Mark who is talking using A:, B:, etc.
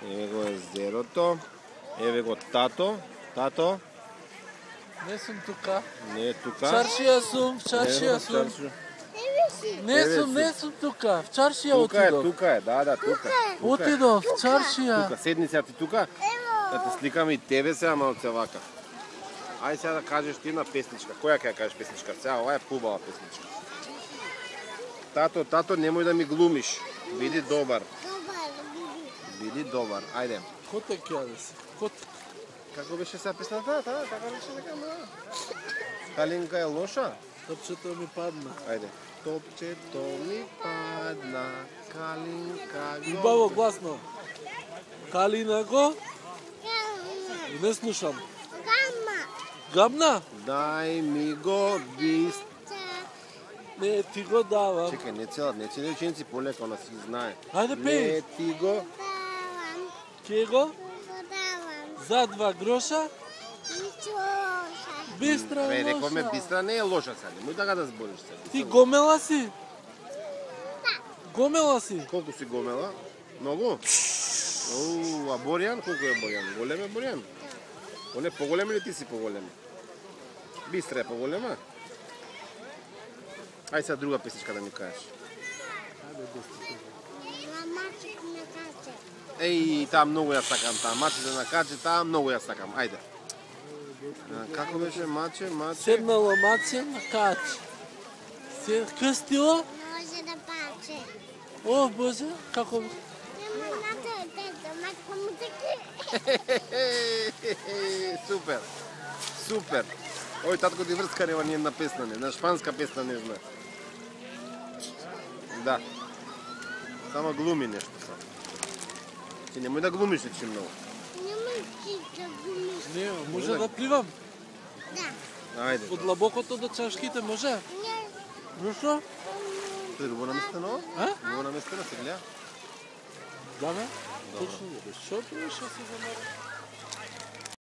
A: Еве го езерото. Еве го тато. Тато.
B: Не сум тука.
A: Не е тука.
B: Чаршија сум, чаршија сум. Не сум тука. В чаршија отидов.
A: Тука е, да, тука.
B: Отидов, в чаршија.
A: Тука, седни сега ти тука. Да те сликаме и тебе сега малце вака. Ајде сега да кажеш ти една песничка. Која ќе ја кажеш песничка? Сега ова е пубава песничка. Тато, немој да ми глумиш. Биди добар. Биди добар. Ајде.
B: Котек ја да си. Котек.
A: Како беше сега песната? Така беше така, Калинка е лоша?
B: Топчето ми падна.
A: Ајде. Топчето ми падна, Калинка го...
B: Убаво, гласно. Калина го? Не слушам. Гамна?
A: Дај ми го бист.
B: Не, ти го давам.
A: Чекај, не цели ученици полека, она си знае.
B: Ајде пеј.
A: Не ти го...
B: Ке го? За 2 гроша? Бистра е лоша.
A: Рековме, бистра не е лоша сега, немој така да збориш сега.
B: Ти гомела си? Гомела си?
A: Колку си гомела? Многу? А Боријан, колку е Боријан? Голем е Боријан? Он е поголем или ти си поголем? Бистра е поголема? Ајде сега друга песничка да ми кажеш. Еј, таа многу ја сакам, таа маче на каче, таа многу ја сакам. Ајде. Како беше маче?
B: Седнало маче на каче. Крстило?
C: Може да паче.
B: О, Боже, како...
A: Супер. Ој, татко ти врскарева ни една песна, на шпанска песна не знае. Да. Само глуми нешто само. Ти немој да глумиш нечи многу.
C: Немој ти да глумиш.
B: Не, може да пливам?
C: Да.
A: Ајде.
B: Од длабокото до чашките може?
C: Не.
B: Зашо?
A: Ти убаво наместено?
B: А?
A: Убаво наместено се гледа?
B: Да, ме? Точно, шо се замера?